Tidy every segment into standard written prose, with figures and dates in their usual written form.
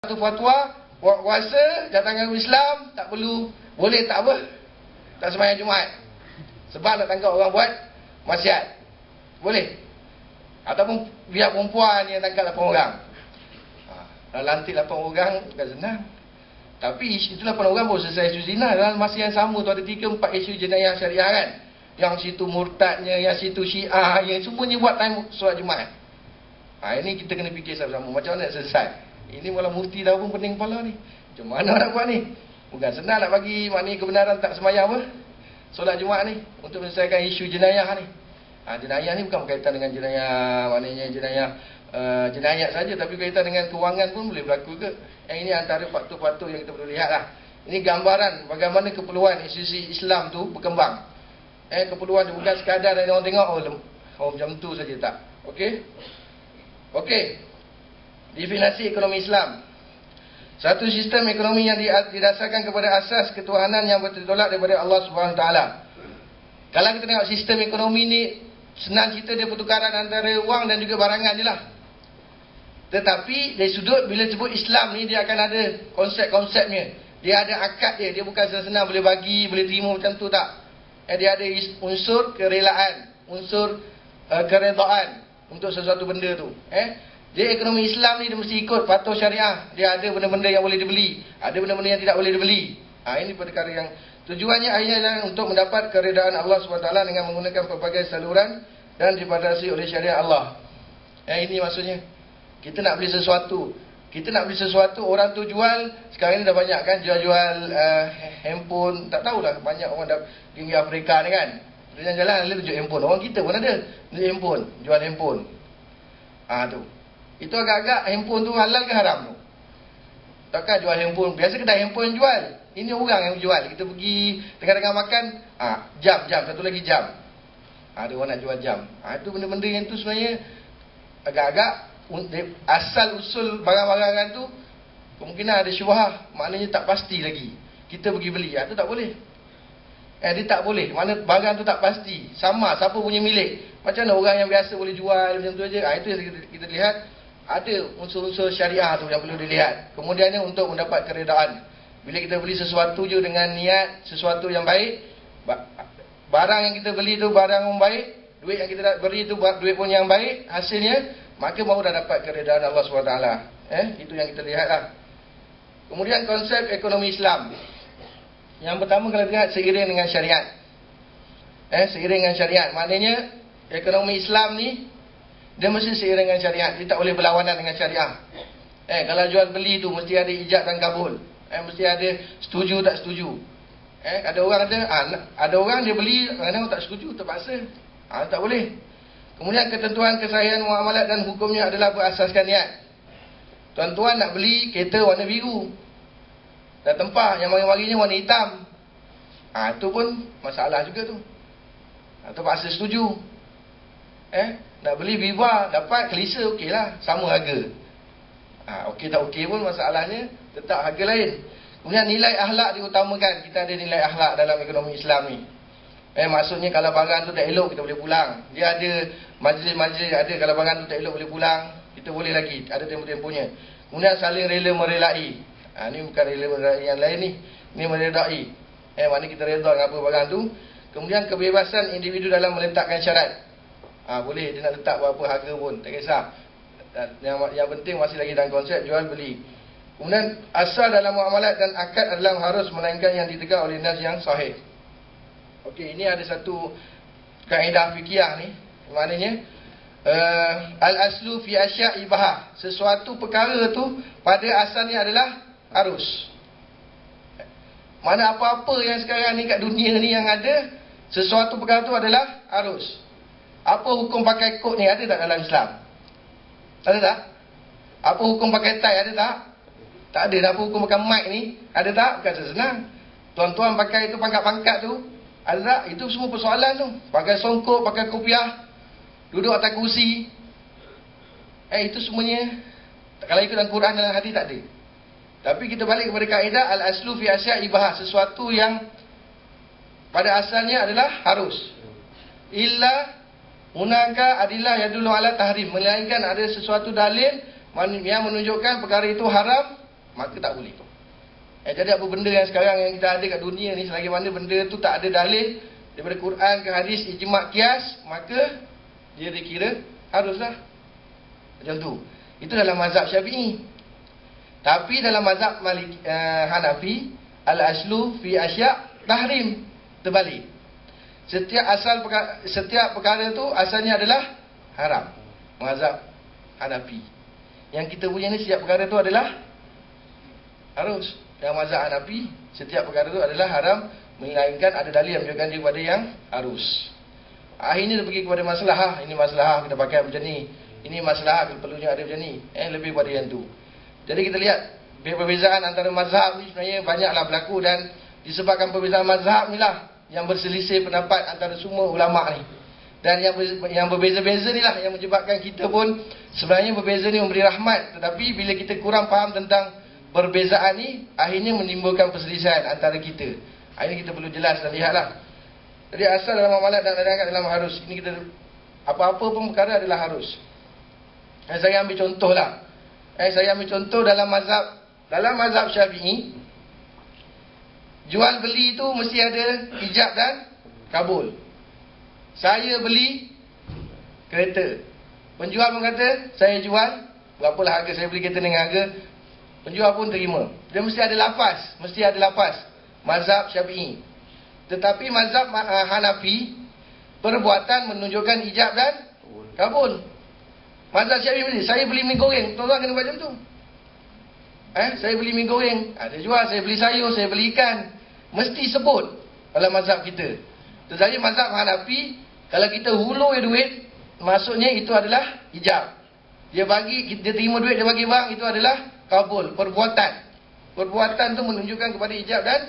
satu fatwa, buat kuasa, datang agama Islam, tak perlu, boleh tak apa, tak sembahyang Jumaat. Sebab nak tangkap orang buat maksiat. Boleh. Ataupun biar perempuan yang tangkap 8 orang. Kalau lantik 8 orang, bukan senang. Tapi itu 8 orang baru selesai isu zina. Dalam masa yang sama tu ada 3-4 isu jenayah syariah kan. Yang situ murtadnya, yang situ syiah, yang semuanya buat time solat Jumaat. Ini kita kena fikir sama-sama. Macam mana nak selesai? Ini malah mufti dah pun pening kepala ni. Macam mana nak buat ni? Bukan senang nak bagi maknanya kebenaran tak sembahyang apa? Solat Jumaat ni. Untuk menyelesaikan isu jenayah ni. Jenayah ni bukan berkaitan dengan jenayah, maknanya jenayah saja, tapi berkaitan dengan kewangan pun boleh berlaku ke. Ini antara faktor-faktor yang kita perlu lihat lah. Ini gambaran bagaimana keperluan institusi Islam tu berkembang. Keperluan tu bukan sekadar dari orang tengok, macam tu saja tak. Okey. Definisi ekonomi Islam. Satu sistem ekonomi yang didasarkan kepada asas ketuhanan yang bertolak daripada Allah Subhanahu Wa Taala. Kalau kita tengok sistem ekonomi ni, senang cerita dia pertukaran antara wang dan juga barangan je lah. Tetapi dari sudut bila sebut Islam ni, dia akan ada konsep-konsepnya. Dia ada akad dia. Dia bukan senang boleh bagi, boleh terima macam tu tak. Dia ada unsur kerelaan, unsur keredaan untuk sesuatu benda tu. Dia ekonomi Islam ni dia mesti ikut patuh syariah. Dia ada benda-benda yang boleh dibeli, ada benda-benda yang tidak boleh dibeli. Ini perkara yang tujuannya adalah untuk mendapat keredaan Allah SWT dengan menggunakan pelbagai saluran dan dibatasi oleh syariat Allah. Ini maksudnya. Kita nak beli sesuatu, orang tu jual. Sekarang ni dah banyak kan jual-jual handphone. Tak tahulah, banyak orang dah di Afrika ni kan. Dia jalan dia tunjuk handphone. Orang kita pun ada tunjuk handphone, jual handphone. Tu. Itu agak-agak handphone tu halal ke haram tu? Takkan jual handphone. Biasa kedai handphone yang jual. Ini orang yang jual. Kita pergi tengah-tengah makan, jam, satu lagi jam. Ada orang nak jual jam. Itu benda-benda yang tu sebenarnya agak-agak asal usul barang-barangan tu kemungkinan ada syubhah, maknanya tak pasti lagi. Kita pergi beli, itu tak boleh. Dia tak boleh. Mana barang tu tak pasti. Sama siapa punya milik. Macam mana orang yang biasa boleh jual macam tu aja. Itu yang kita lihat. Ada unsur-unsur syariah tu yang perlu dilihat. Kemudiannya untuk mendapat keredaan. Bila kita beli sesuatu je dengan niat sesuatu yang baik, barang yang kita beli tu barang yang baik, duit yang kita beri tu duit pun yang baik, hasilnya, maka baru dah dapat keredaan Allah SWT. Itu yang kita lihat lah. Kemudian konsep ekonomi Islam. Yang pertama kalau lihat seiring dengan syariat. Seiring dengan syariat. Maknanya ekonomi Islam ni dia mesti seiring dengan syariat. Dia tak boleh berlawanan dengan syariah. Kalau jual beli tu mesti ada ijab dan kabul. Mesti ada setuju tak setuju. Ada orang ada orang dia beli, kadang-kadang tak setuju, terpaksa. Tak boleh. Kemudian ketentuan kesahihan muamalat dan hukumnya adalah berasaskan niat. Tuan-tuan nak beli kereta warna biru dan tempah yang mari-marinya warna hitam. Itu pun masalah juga tu. Terpaksa setuju. Nak beli Viva dapat Kelisa, okey lah, sama harga. Okey tak okey pun masalahnya tetap harga lain. Kemudian nilai akhlak diutamakan. Kita ada nilai akhlak dalam ekonomi Islam ni. Maksudnya kalau barang tu tak elok kita boleh pulang. Dia ada majlis-majlis, ada kalau barang tu tak elok boleh pulang. Kita boleh lagi, ada tempoh-tempohnya. Kemudian saling rela merelai. Ni bukan rela merelai yang lain ni. Ni meredai. Maknanya kita reda dengan apa barang tu. Kemudian kebebasan individu dalam meletakkan syarat. Boleh dia nak letak berapa harga pun, tak kisah. Yang penting masih lagi dalam konsep jual beli. Kemudian asal dalam muamalat dan akad adalah harus melainkan yang ditegak oleh nas yang sahih. Okey, ini ada satu kaedah fikiah ni. Maknanya al-aslu fi asya' ibahah. Sesuatu perkara tu pada asalnya adalah harus. Mana apa-apa yang sekarang ni kat dunia ni yang ada, sesuatu perkara tu adalah harus. Apa hukum pakai kot ni ada tak dalam Islam? Ada tak? Apa hukum pakai tie ada tak? Tak ada. Apa hukum pakai mic ni ada tak? Bukan senang. Tuan-tuan pakai itu pangkat-pangkat tu ada tak? Itu semua persoalan tu. Pakai songkok, pakai kopiah, duduk atas kursi. Itu semuanya kalau ikut dalam Quran dalam hadis tak ada. Tapi kita balik kepada kaedah al-aslu fi asya' ibahah. Sesuatu yang pada asalnya adalah harus. Illa hunaka adillah yadullu ala tahrim. Melainkan ada sesuatu dalil yang menunjukkan perkara itu haram maka tak boleh. Jadi apa benda yang sekarang yang kita ada kat dunia ni, selagi mana benda tu tak ada dalil daripada Quran ke hadis, ijma' qiyas, maka dia dikira haruslah. Macam tu. Itu dalam mazhab Syafi'i. Tapi dalam mazhab Hanafi, al-aslu fi asya' tahrim, terbalik. Setiap perkara tu asalnya adalah haram. Mazhab Hanafi. Yang kita punya ni setiap perkara tu adalah harus. Yang mazhab Hanafi, setiap perkara tu adalah haram, melainkan ada dalil yang menunjukkan dia kepada yang harus. Akhirnya dia pergi kepada masalah. Ini masalah kita pakai macam ni. Ini masalah perlunya ada macam ni. Lebih pada yang tu. Jadi kita lihat perbezaan antara mazhab ni sebenarnya banyaklah berlaku, dan disebabkan perbezaan mazhab ni lah yang berselisih pendapat antara semua ulama' ni. Dan yang berbeza-beza ni lah yang menyebabkan kita pun sebenarnya berbeza ni memberi rahmat. Tetapi bila kita kurang faham tentang perbezaan ni, akhirnya menimbulkan perselisihan antara kita. Ini kita perlu jelas dan lihatlah. Jadi asal dalam amalat dan dalam harus. Ini kita, apa-apa pun perkara adalah harus. Saya ambil contoh lah. Saya ambil contoh dalam mazhab Syafi'i, jual beli tu mesti ada ijab dan kabul. Saya beli kereta, penjual pun kata saya jual, berapalah harga saya beli kereta dengan harga, penjual pun terima. Dia mesti ada lafaz. Mazhab Syafi'i. Tetapi mazhab Hanafi, perbuatan menunjukkan ijab dan kabul. Mazhab Syafi'i ni, saya beli mi goreng, tuan-tuan kena buat macam tu. Saya beli mi goreng, ada jual, saya beli sayur, saya beli ikan. Mesti sebut dalam mazhab kita. Tetapi mazhab Hanafi, kalau kita hulur duit, maksudnya itu adalah ijab. Dia terima duit, dia bagi bang, itu adalah kabul, perbuatan. Perbuatan tu menunjukkan kepada ijab dan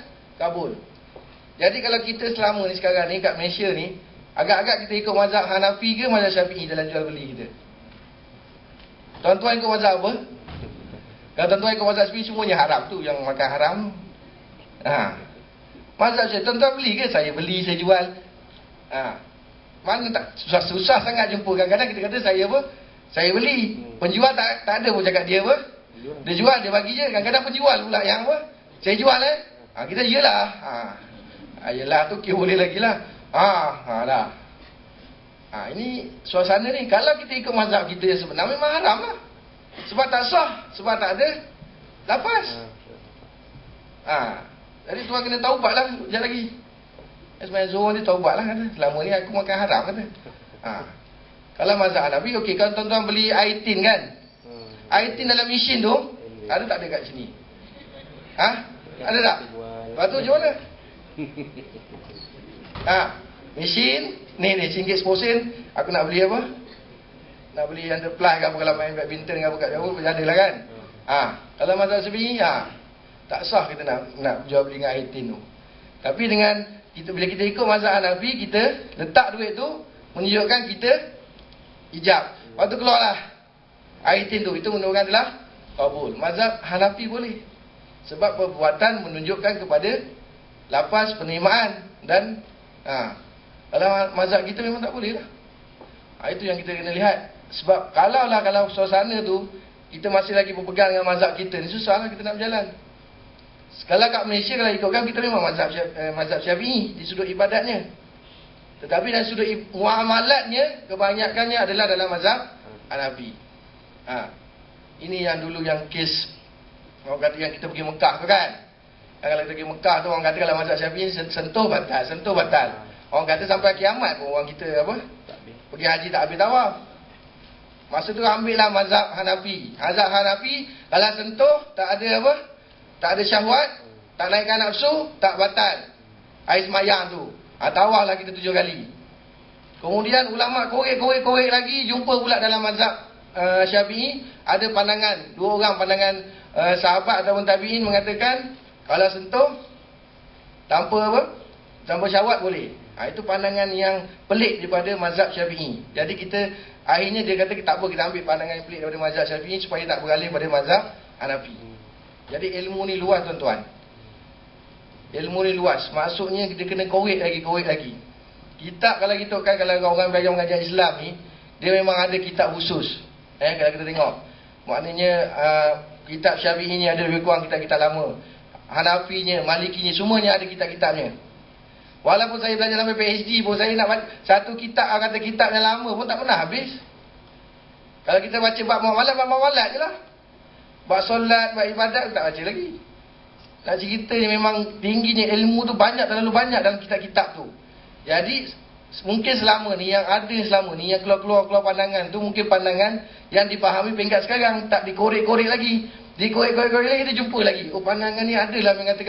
kabul. Jadi kalau kita selama ni sekarang ni kat Malaysia ni, agak-agak kita ikut mazhab Hanafi ke mazhab Syafi'i dalam jual beli kita? Tuan-tuan ikut mazhab apa? Kalau tuan-tuan ikut mazhab Syafi'i, semuanya haram tu, yang makan haram. Mazhab Syafi'i, tuan-tuan beli ke? Saya beli, saya jual. Mana tak susah sangat jumpa. Kadang-kadang kita kata saya apa? Saya beli. Penjual tak ada pun cakap dia apa? Dia jual, dia bagi je. Kadang-kadang penjual pula yang apa? Saya jual kita iyalah. Yelah tu kira boleh lagi lah. Dah. Ini suasana ni. Kalau kita ikut mazhab kita yang sebenar, memang haram lah. Sebab tak sah. Sebab tak ada lafaz. Jadi tuan kena taubat lah. Sekejap lagi. Sebenarnya Zohor ni taubat lah kata. Selama ni aku makan haram kata. Kalau mazhab Hanafi, okey. Kalau tuan-tuan beli air tin kan, air tin dalam mesin tu, ada tak ada kat sini? Ada tak? Lepas tu macam mana? Mesin ni RM1.10. Aku nak beli apa? Nak beli yang terplas ke apa, kalau main badminton ke apa kat jauh, ada lah kan. Kalau mazhab Syafi'i, tak sah kita nak jual beli dengan air tin tu. Tapi dengan bila kita ikut mazhab Hanafi, kita letak duit tu menunjukkan kita ijab. Lepas tu keluarlah air tin tu, itu menunjukkan adalah kabul. Mazhab Hanafi boleh. Sebab perbuatan menunjukkan kepada lafaz penerimaan. Dan kalau mazhab kita memang tak boleh lah. Itu yang kita kena lihat. Sebab kalau suasana tu kita masih lagi berpegang dengan mazhab kita ni, susah lah kita nak berjalan. Kalau kat Malaysia, kalau ikutkan, kita memang mazhab Syafi'i di sudut ibadatnya. Tetapi dari sudut muamalatnya, kebanyakannya adalah dalam mazhab Hanafi. Ini yang dulu yang kes orang kata yang kita pergi Mekah tu kan. Kalau kita pergi Mekah tu, orang kata kalau mazhab Syafi'i sentuh batal. Orang kata sampai kiamat pun orang kita pergi haji tak habis tawaf. Masa tu ambil lah mazhab Hanafi. Mazhab Hanafi, kalau sentuh tak ada apa? Tak ada syahwat, tak naikkan nafsu, tak batal air semayang tu. Tawaf lah kita 7 kali. Kemudian ulama korek lagi, jumpa pula dalam mazhab Syafi'i ada pandangan, 2 orang pandangan sahabat ataupun tabi'in mengatakan kalau sentuh tanpa syahwat boleh. Itu pandangan yang pelik daripada mazhab Syafi'i. Jadi kita akhirnya dia kata tak apa, kita ambil pandangan yang pelik daripada mazhab Syafi'i supaya tak beralih pada mazhab Hanafi. Jadi ilmu ni luas tuan-tuan. Ilmu ni luas. Maksudnya kita kena korek lagi. Kitab kalau kita kan, kalau orang belajar mengajar Islam ni, dia memang ada kitab khusus. Kalau kita tengok, maknanya Kitab Syafi'inya ada lebih kurang kitab-kitab lama. Hanafinya, Malikinya, semuanya ada kitab-kitabnya. Walaupun saya belajar sampai PhD pun, saya nak baca satu kitab, kata kitab yang lama pun tak pernah habis. Kalau kita baca bab muamalat je lah. Bab solat, bab ibadat, tak baca lagi. Nak cerita ni memang tingginya ilmu tu banyak, terlalu banyak dalam kitab-kitab tu. Jadi mungkin selama ni yang ada selama ni, yang keluar pandangan tu mungkin pandangan yang dipahami peringkat sekarang, tak dikorek-korek lagi. Dikorek-korek lagi, kita jumpa lagi. Oh, pandangan ni adalah mengatakan